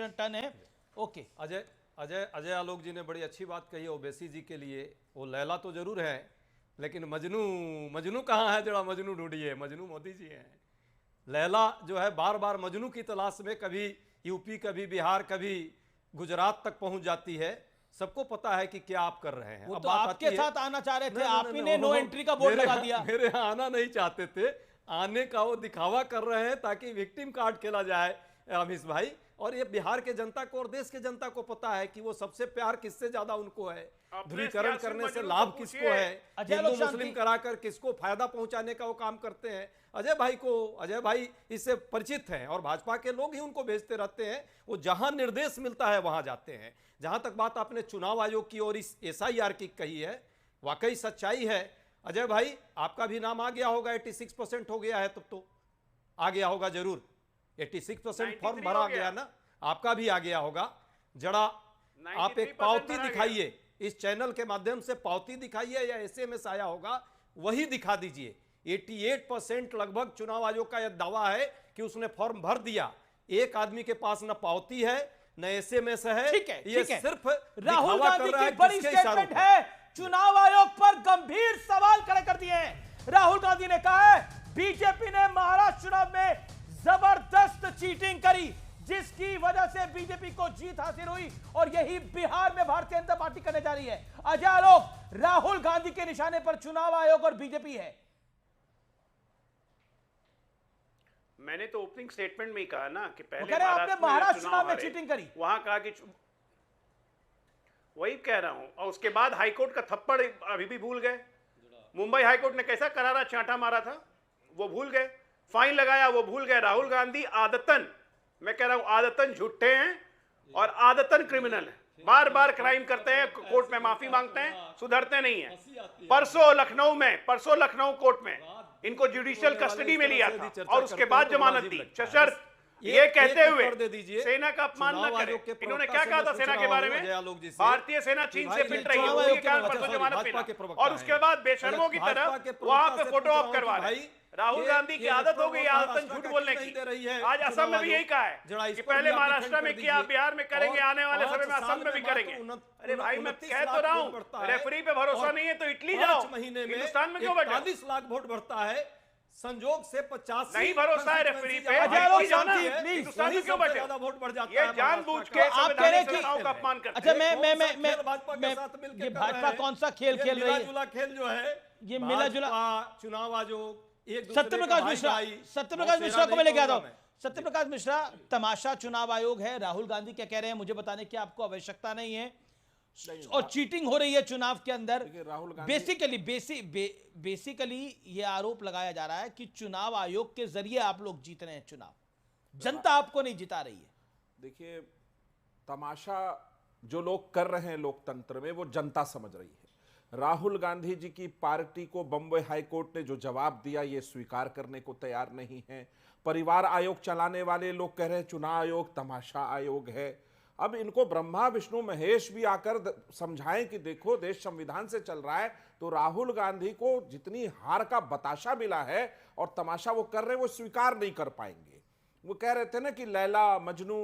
Ton है। Okay, Ajay Ajay Ajay Alok जी ने बड़ी अच्छी बात कही ओवैसी जी के लिए। वो लैला तो जरूर है, लेकिन मजनू मजनू कहाँ है? जरा मजनू ढूंढिए, मजनू मोदी जी हैं। लैला जो है बार बार मजनू की तलाश में कभी यूपी, कभी बिहार, कभी गुजरात तक पहुंच जाती है। सबको पता है कि क्या आप कर रहे हैं। वो अब तो बात आपके आती है, साथ आना चाह रहे थे, नहीं, आप नहीं, ही नहीं, ने नो एंट्री का बोर्ड लगा दिया। मेरे यहाँ आना नहीं चाहते थे, आने का वो दिखावा कर रहे हैं ताकि विक्टिम कार्ड खेला जाए अमीश भाई। और ये बिहार के जनता को और देश के जनता को पता है कि वो सबसे प्यार किससे ज्यादा उनको है, ध्रुवीकरण करने से लाभ किसको है, हिंदू मुस्लिम कराकर किसको फायदा पहुंचाने का वो काम करते हैं। अजय भाई इससे परिचित हैं और भाजपा के लोग ही उनको भेजते रहते हैं। वो जहां निर्देश मिलता है वहां जाते हैं। जहां तक बात आपने चुनाव आयोग की और इस SIR की कही है, वाकई सच्चाई है। अजय भाई आपका भी नाम आ गया होगा, 86% हो गया है, तब तो आ गया होगा जरूर। 86% फॉर्म भरा गया ना, आपका भी आ गया होगा। जरा आप एक पावती दिखाइए, इस चैनल के माध्यम से पावती दिखाइए या SMS आया होगा वही दिखा दीजिए। 88% लगभग चुनाव आयोग का यह दावा है कि उसने फॉर्म भर दिया। एक आदमी के पास न पावती है न SMS है। ठीक है, ये सिर्फ राहुल गांधी की बड़ी किसके स्टेटमेंट है, चुनाव आयोग पर गंभीर सवाल खड़े कर दिए हैं। राहुल गांधी ने कहा है बीजेपी ने महाराष्ट्र चुनाव में जबरदस्त चीटिंग करी, जिसकी वजह से बीजेपी को जीत हासिल हुई और यही बिहार में भारतीय जनता पार्टी करने जा रही है। अजय आलोक, राहुल गांधी के निशाने पर चुनाव आयोग और बीजेपी है। मैंने तो ओपनिंग स्टेटमेंट में ही कहा ना कि पहले महाराष्ट्र चुनाव में चीटिंग करी, वहां कहा कि वही कह रहा हूं। और उसके बाद हाईकोर्ट का थप्पड़ अभी भी भूल गए। मुंबई हाईकोर्ट ने कैसा करारा चांटा मारा था वो भूल गए, फाइन लगाया वो भूल गए। राहुल गांधी आदतन, मैं कह रहा हूं आदतन झूठे हैं और आदतन क्रिमिनल हैं। बार बार क्राइम करते हैं, कोर्ट में माफी मांगते हैं, सुधरते नहीं हैं। परसों लखनऊ कोर्ट में इनको जुडिशियल कस्टडी में लिया था और उसके बाद जमानत दी, सशर्त। ये कहते हुए सेना का अपमान न करें। इन्होंने क्या कहा था सेना के बारे में? भारतीय सेना चीन से पिट रही है, उसी कारण परसों जमानत मिला। और उसके बाद बेशर्मों की तरह वहां पे फोटो ऑप करवा रहे। राहुल गांधी की आदत हो गई आदतन झूठ बोलने की। आज असम में भी यही कहा है कि पहले महाराष्ट्र में किया, बिहार में करेंगे, आने वाले समय में असम में भी करेंगे। अरे भाई मैं कह तो रहा हूं, रेफरी पे भरोसा नहीं है तो इटली जाओ, हिंदुस्तान में क्यों बैठे? 40 लाख वोट बढ़ता है, संजोग से 50 नहीं भरोसा है रेफरी पे, हिंदुस्तान में क्यों बैठे? वोट बढ़ जाता ये है। जानबूझ के आप कह रहे संवैधानिक संस्थाओं का अपमान करते अच्छा, हैं। मैं भाजपा के साथ मिलकर ये भाजपा कौन सा खेल खेल रही है? मिला-जुला खेल जो है, ये मिला-जुला चुनाव आयोग सत्यप्रकाश मिश्रा को मैं लेके आता हूं। सत्यप्रकाश मिश्रा, तमाशा चुनाव आयोग है, राहुल गांधी क्या कह रहे हैं मुझे बताने की आपको आवश्यकता नहीं है, और चीटिंग हो रही है चुनाव के अंदर। बेसिकली ये आरोप लगाया जा रहा है कि चुनाव आयोग के जरिए आप लोग जीत रहे हैं चुनाव, जनता आपको नहीं जिता रही है। देखिए, तमाशा जो लोग कर रहे हैं लोकतंत्र में वो जनता समझ रही है। राहुल गांधी जी की पार्टी को बंबई हाईकोर्ट ने जो जवाब दिया ये स्वीकार करने को तैयार नहीं है। परिवार आयोग चलाने वाले लोग कह रहे हैं चुनाव आयोग तमाशा आयोग है। अब इनको ब्रह्मा विष्णु महेश भी आकर समझाएं कि देखो देश संविधान से चल रहा है। तो राहुल गांधी को जितनी हार का बताशा मिला है और तमाशा वो कर रहे हैं वो स्वीकार नहीं कर पाएंगे। वो कह रहे थे ना कि लैला मजनू,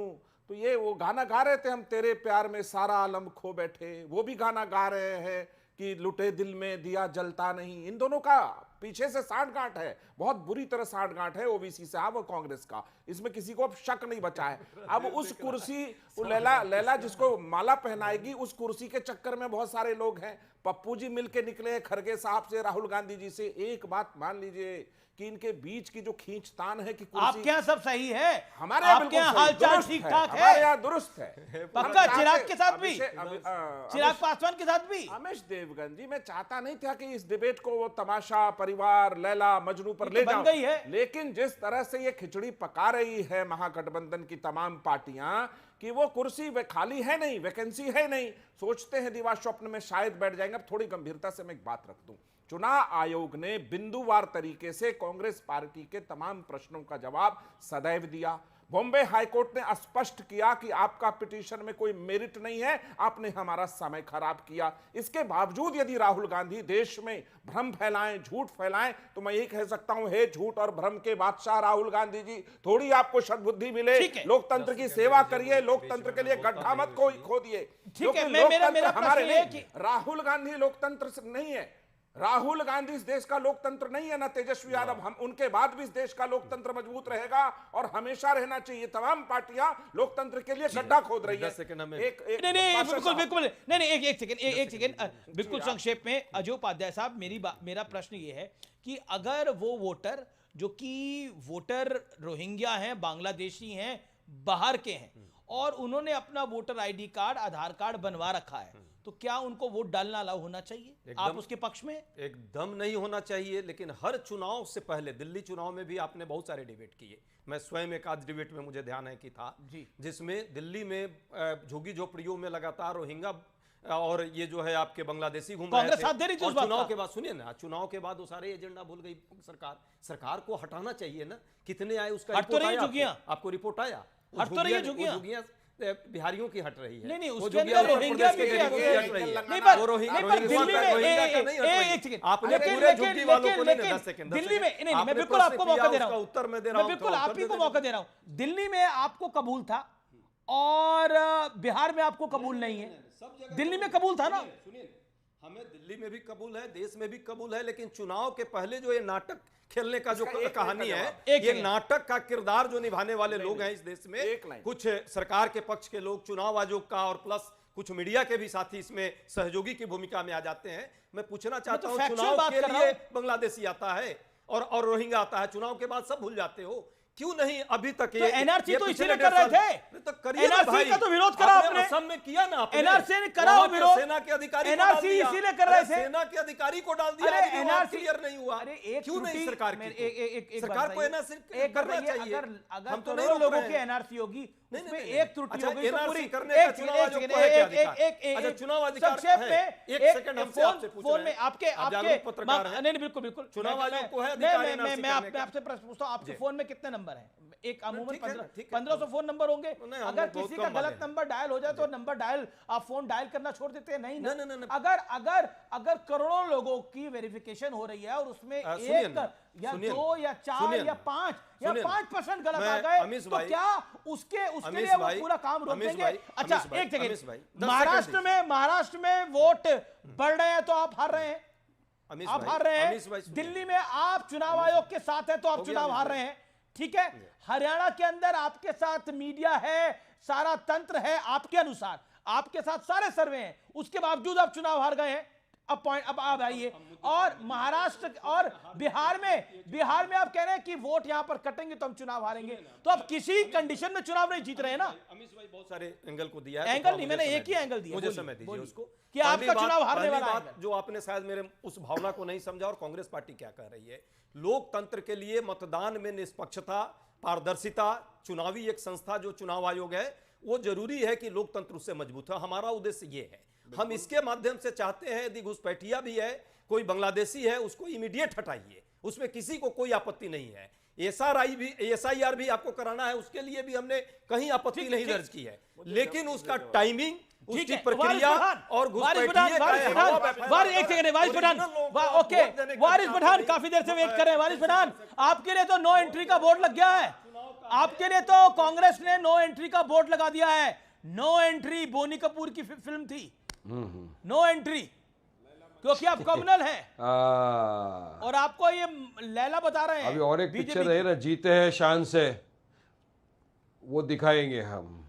तो ये वो गाना गा रहे थे, हम तेरे प्यार में सारा आलम खो बैठे, वो भी गाना गा रहे हैं कि लुटे दिल में दिया जलता नहीं। इन दोनों का पीछे से सांठगांठ है, बहुत बुरी तरह सांठगांठ है ओबीसी से और कांग्रेस का, इसमें किसी को अब शक नहीं बचा है। अब उस कुर्सी, लैला जिसको माला पहनाएगी, उस कुर्सी के चक्कर में बहुत सारे लोग हैं। पप्पू जी मिलके निकले हैं खड़गे साहब से, राहुल गांधी जी से। एक बात मान लीजिए कि इनके बीच की जो खींचतान है कि आपके यहाँ सब सही है, हमारे आपके यहाँ हालचाल ठीक ठाक है, हमारे यहाँ दुरुस्त है। पक्का चिराग के साथ भी, चिराग पासवान के साथ भी। रमेश देवगन जी, मैं चाहता नहीं था कि इस डिबेट को वो तमाशा परिवार लैला मजनू पर ले जाऊं, लेकिन जिस तरह से ये खिचड़ी पका रही है महागठबंधन की तमाम पार्टियां कि वो कुर्सी खाली है नहीं, वैकेंसी है नहीं, सोचते हैं दिवा स्वप्न में शायद बैठ जाएंगे। अब थोड़ी गंभीरता से मैं एक बात रख दूं, चुनाव आयोग ने बिंदुवार तरीके से कांग्रेस पार्टी के तमाम प्रश्नों का जवाब सदैव दिया। बॉम्बे हाईकोर्ट ने स्पष्ट किया कि आपका पिटीशन में कोई मेरिट नहीं है, आपने हमारा समय खराब किया। इसके बावजूद यदि राहुल गांधी देश में भ्रम फैलाएं, झूठ फैलाएं, तो मैं यही कह सकता हूं, हे झूठ और भ्रम के बादशाह राहुल गांधी जी, थोड़ी आपको सद्बुद्धि मिले, लोकतंत्र की सेवा करिए, लोकतंत्र के लिए गड्ढा मत खो दिए। ठीक है, मेरा हमारे प्रश्न ये है नहीं, कि राहुल गांधी लोकतंत्र नहीं है, राहुल गांधी इस देश का लोकतंत्र नहीं है, ना तेजस्वी यादव। हम उनके बाद भी इस देश का लोकतंत्र मजबूत रहेगा और हमेशा रहना चाहिए। तमाम पार्टियां लोकतंत्र के लिए गड्ढा खोद रही है। नहीं बिल्कुल नहीं, एक सेकंड बिल्कुल संक्षेप में अजय उपाध्याय साहब, मेरा प्रश्न ये है कि अगर वो वोटर जो कि वोटर रोहिंग्या हैं, बांग्लादेशी हैं, बाहर के हैं और उन्होंने अपना वोटर आईडी कार्ड, आधार कार्ड बनवा रखा है, तो क्या उनको वोट डालना अलाउ होना चाहिए? आप उसके पक्ष में? एकदम नहीं होना चाहिए, लेकिन हर चुनाव से पहले, दिल्ली चुनाव में भी आपने बहुत सारे डिबेट किए। मैं स्वयं एक आध डिबेट में मुझे ध्यान है कि था जी, जिसमें दिल्ली में झुग्गी झोपड़ियों में लगातार रोहिंग्या और ये जो है आपके बांग्लादेशी घूम रहे थे। और चुनाव के बाद सुनिए ना, चुनाव के बाद वो सारे एजेंडा भूल गई सरकार को हटाना चाहिए ना। कितने आए उसका रिपोर्ट आया? आपको रिपोर्ट आया? हट तो रही है झुग्गियां, बिहारियों की हट रही है। नहीं उसके अंदर रोहिंग्या की हट रही है। नहीं पर दिल्ली में आपने पूरे झुग्गी वालों को नहीं, 10 सेकंड दिल्ली में नहीं, मैं बिल्कुल आपको मौका दे रहा हूं, उत्तर में दे रहा हूं, बिल्कुल आप ही को मौका दे रहा हूं। दिल्ली में आपको कबूल था और बिहार में आपको कबूल नहीं है, दिल्ली में कबूल था ना? सुनिए, हमें दिल्ली में भी कबूल है, देश में भी कबूल है, लेकिन चुनाव के पहले जो ये नाटक खेलने का जो कहानी है, ये नाटक का किरदार जो निभाने वाले लोग हैं इस देश में, कुछ सरकार के पक्ष के लोग, चुनाव आयोग का और प्लस कुछ मीडिया के भी साथी इसमें सहयोगी की भूमिका में आ जाते हैं। मैं पूछना चाहता हूं, चुनाव के लिए बांग्लादेशी आता है और रोहिंग्या आता है, चुनाव के बाद सब भूल जाते हो, क्यों नहीं अभी तक? तो एनआरसी तो इसीलिए कर रहे थे, तो करिए एनआरसी का तो विरोध करा आपने, असम में किया ना आपने, एनआरसी ने करा विरोध, सेना के अधिकारी एनआरसी इसीलिए कर रहे थे, सेना के अधिकारी को डाल दिया, एनआरसी क्लियर नहीं हुआ। क्यों नहीं सरकार की? सरकार को एनआरसी करना चाहिए। अगर तो नहीं लोगों की एनआरसी होगी, उसमें एक त्रुटि होगी तो पूरी करने का चुनाव आयोग को है क्या अधिकार? अच्छा, चुनाव अधिकार है। एक सेकंड हमसे आपसे पूछ रहे हैं, आपके पत्रकार हैं, नहीं बिल्कुल चुनाव आयोग को है अधिकार एनआरसी करने का। मैं आपसे प्रश्न पूछता हूं, आपके फोन में कितने नंबर हैं? एक अमूमन 1500 फोन नंबर होंगे। अगर किसी का गलत नंबर डायल हो जाए तो नंबर डायल, आप फोन डायल करना छोड़ देते हैं? नहीं ना। अगर करोड़ों लोगों की वेरिफिकेशन हो रही है और उसमें एक या 2 या 4 या 5 या 5% गलत आ गए, तो क्या उसके लिए वो पूरा काम रोक देंगे? अच्छा एक सेकंड, महाराष्ट्र में वोट बढ़ रहे हैं तो आप हार रहे हैं, आप हार रहे हैं। दिल्ली में आप चुनाव आयोग के साथ है तो आप चुनाव हार रहे हैं, ठीक है। हरियाणा के अंदर आपके साथ मीडिया है, सारा तंत्र है, आपके अनुसार आपके साथ सारे सर्वे हैं, उसके बावजूद आप चुनाव हार गए हैं। अब आप आइए, और महाराष्ट्र और बिहार में आप कह रहे हैं कि वोट यहां पर कटेंगे तो हम चुनाव हारेंगे, तो आप किसी कंडीशन में चुनाव नहीं जीत रहे हैं ना। अमीश भाई बहुत सारे एंगल को दिया है, एंगल नहीं, मैंने एक ही एंगल दिया, मुझे समय दीजिए उसको कि आपका चुनाव हारने वाला है। जो आपने शायद मेरे उस भावना को नहीं समझा, और कांग्रेस पार्टी क्या कह रही है, लोकतंत्र के लिए मतदान में निष्पक्षता, पारदर्शिता, चुनावी एक संस्था जो चुनाव आयोग है वो जरूरी है कि लोकतंत्र उससे मजबूत है। हमारा उद्देश्य ये है, हम इसके माध्यम से चाहते हैं यदि घुसपैठिया भी है, कोई बांग्लादेशी है, उसको इमीडिएट हटाइए, उसमें किसी को कोई आपत्ति नहीं है। SIR भी आपको कराना है, उसके लिए भी हमने कहीं आपत्ति नहीं दर्ज की है, लेकिन उसका टाइमिंग, उसकी प्रक्रिया और वारिस पठान काफी देर से वेट कर रहे हैं। वारिस पठान, आपके लिए तो नो एंट्री का बोर्ड लग गया है, आपके लिए तो कांग्रेस ने नो एंट्री का बोर्ड लगा दिया है। नो एंट्री बोनी कपूर की फिल्म थी, नो एंट्री, क्योंकि आप कम्युनल हैं और आपको ये लैला बता रहे हैं। अभी और एक पिक्चर है ना, जीते हैं शान से, वो दिखाएंगे हम।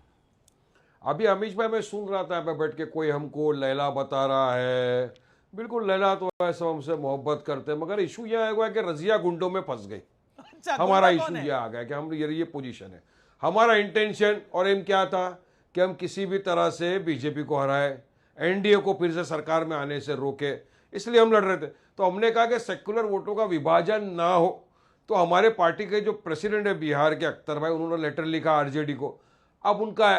अभी अमीश भाई मैं सुन रहा था यहाँ पे बैठ के, कोई हमको लैला बता रहा है, बिल्कुल लैला तो ऐसा हमसे मोहब्बत करते हैं, मगर इशू यह हुआ कि रजिया गुंडों में फंस गई। अच्छा, हमारा इशू यह आ गया कि हम ये पोजीशन है, हमारा इंटेंशन और एम क्या था कि हम किसी भी तरह से बीजेपी को हराए, एनडीए को फिर से सरकार में आने से रोके, इसलिए हम लड़ रहे थे। तो हमने कहा कि सेक्युलर वोटों का विभाजन ना हो, तो हमारे पार्टी के जो प्रेसिडेंट है बिहार के अख्तर भाई, उन्होंने लेटर लिखा आरजेडी को। अब उनका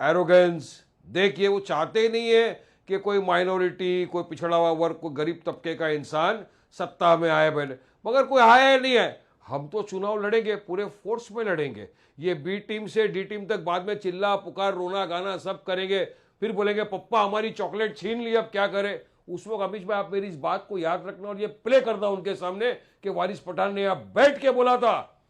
एरोगेंस देखिए, वो चाहते ही नहीं है कि कोई माइनॉरिटी, कोई पिछड़ा हुआ वर्ग, कोई गरीब तबके का इंसान सत्ता में आए पहले, मगर कोई आया ही नहीं है। हम तो चुनाव लड़ेंगे, पूरे फोर्स में लड़ेंगे। ये बी टीम से डी टीम तक बाद में चिल्ला पुकार रोना गाना सब करेंगे, फिर बोलेंगे पप्पा हमारी चॉकलेट छीन ली, अब क्या करें। उस वक्त अमित भाई आप मेरी इस बात को याद रखना और ये प्ले करना उनके सामने कि वारिस पठान ने यहाँ बैठ के बोला था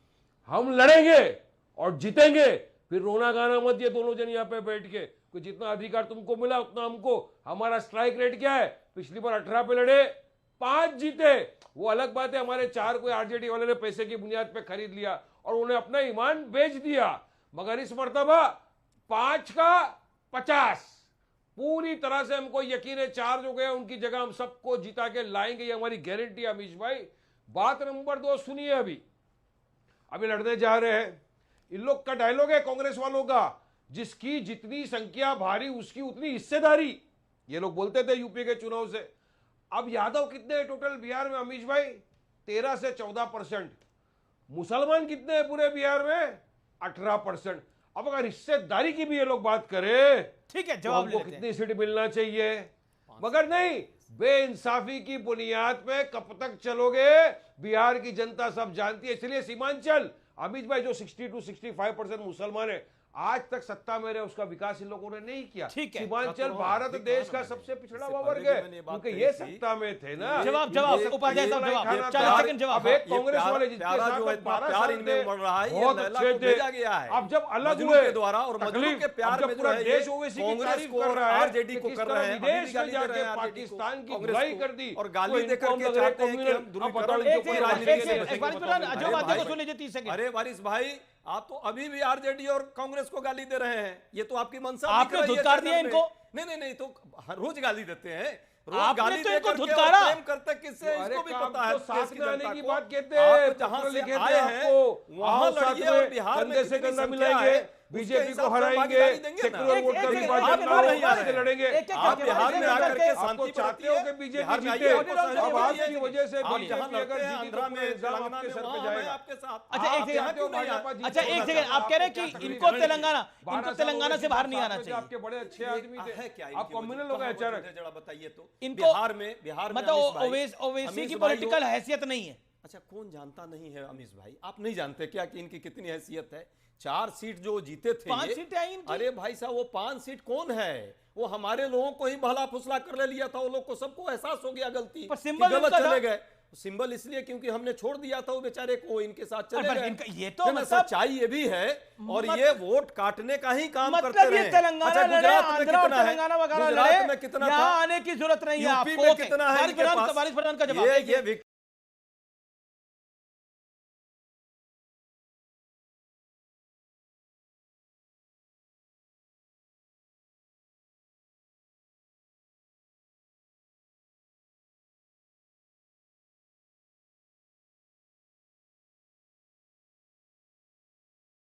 हम लड़ेंगे और जीतेंगे, फिर रोना गाना मत ये दोनों जन यहाँ पे बैठ के, कि जितना अधिकार तुमको मिला उतना हमको। हमारा स्ट्राइक रेट क्या है, पिछली बार 18 पे लड़े 5 जीते। वो अलग बात है हमारे 4 कोई आरजेडी वाले ने पैसे की बुनियाद पे खरीद लिया और उन्हें अपना ईमान बेच दिया, मगर इस मर्तबा 5 का 50 पूरी तरह से हमको यकीन है 4 जो गए उनकी जगह हम सबको जिता के लाएंगे, ये हमारी गारंटी है अमीश भाई। बात नंबर 2 सुनिए, अभी लड़ने जा रहे हैं, इन लोग का डायलॉग है कांग्रेस वालों का, जिसकी जितनी संख्या भारी उसकी उतनी हिस्सेदारी, ये लोग बोलते थे यूपी के चुनाव से। अब यादव कितने हैं टोटल बिहार में अमीश भाई, 13 से 14%। मुसलमान कितने हैं पूरे बिहार में, 18%। अब अगर हिस्सेदारी की भी ये लोग बात करें, ठीक है, तो जवाब हमको लेते हैं। कितनी सीट मिलना चाहिए, मगर नहीं, बेइंसाफी की बुनियाद पे कब तक चलोगे, बिहार की जनता सब जानती है। इसलिए सीमांचल अमित भाई जो 60 to 65% मुसलमान है, आज तक सत्ता में रहे, उसका विकास इन लोगों ने नहीं किया। ठीक है। सीमांचल भारत देश का सबसे पिछड़ा हुआ वर्ग है, क्योंकि ये सत्ता में थे ना। जवाब उपाध्याय साहब, जवाब 40 सेकंड जवाब। अब एक कांग्रेस वाले जिसके साथ 12 साल थे, बहुत अच्छे थे। अब जब अलग हुए के द्वारा और मजलूम के प्यार में पूरा जो है देश ओवैसी की तारीफ कर रहा है, आरजेडी को कर रहे हैं, विदेश में जाके पाकिस्तान की धुलाई कर दी और गाली देकर के चाहते हैं कि हम अरे वारिस भाई, आप तो अभी भी आरजेडी और कांग्रेस को गाली दे रहे हैं, ये तो आपकी मंशा आपने धुतकार दिया इनको। नहीं तो हर रोज गाली देते हैं, रोज आपने गाली तो इनको देकर के और धुतकारा। प्रेम करते किससे, इसको भी पता है। साथ में आने की बात कहते आप हैं, जहां पत्र से लिखे थे आए हैं आपको, वहां साथ लड़िए और में बिहार में कंधे से कितनी कंधा संख्या मिलाएंगे, है, बीजेपी उसके को हिसाब से हराएंगे, भागीदारी देंगे ना। सेक्युलर वोट का भी बात आप करना नहीं आ है, रहे लड़ेंगे। आप बिहार में आकर के आपको शांति चाहते हो कि बीजेपी बिहार में जीते, आइए, आपको सहयोग अब आपकी करिए। वजह से आप बीजेपी जहां अगर लड़ते हैं, जीती आंध्रा तो में, पूरा इल्जाम तेलंगाना आपके में, सर पे वहां जाएगा। मैं आपके साथ। अच्छा, एक आप सेकंड, यहाँ क्यों नहीं आए? अच्छा एक सेकंड, आप कह रहे हैं कि इनको तेलंगाना से बाहर नहीं आना चाहिए। आपके बड़े अच्छे आदमी है थे, क्या आप इनकी कम्युनल वजह? हो गए कहाँ अचानक। वजह जरा बताइए तो। इनको बिहार में मतलब अमीश भाई, ओवैसी अमीश की भाई पॉलिटिकल जो- हैसियत नहीं है। अच्छा, कौन जानता नहीं है अमीश भाई, आप नहीं जानते क्या कि इनकी कितनी हैसियत है। 4 सीट जो जीते थे 5 ये, सीटें आई इनकी। अरे भाई साहब, वो 5 सीट कौन है, वो हमारे लोगों को ही भला फुसला कर ले लिया था, वो लोग को सबको एहसास हो गया गलती, पर सिंबल कि गलत उनका था। चले गए। सिंबल इसलिए क्योंकि हमने छोड़ दिया था वो बेचारे को, इनके साथ चले पर गए। इनका ये तो नहीं, नहीं, मतलब- सच्चाई ये भी है, और ये वोट काटने का ही काम मतलब करते ये रहे। तेलंगाना अच्छा, लड़े, गुजरात में आंध्रा और कितना है, तेलंगाना वगैरह गुजरात लड़े, में कितना था, यहाँ आने की जरूरत नहीं है यूपी आपको। में ओके, कितना है इनके पास? वारिस पठान का जवाब। ये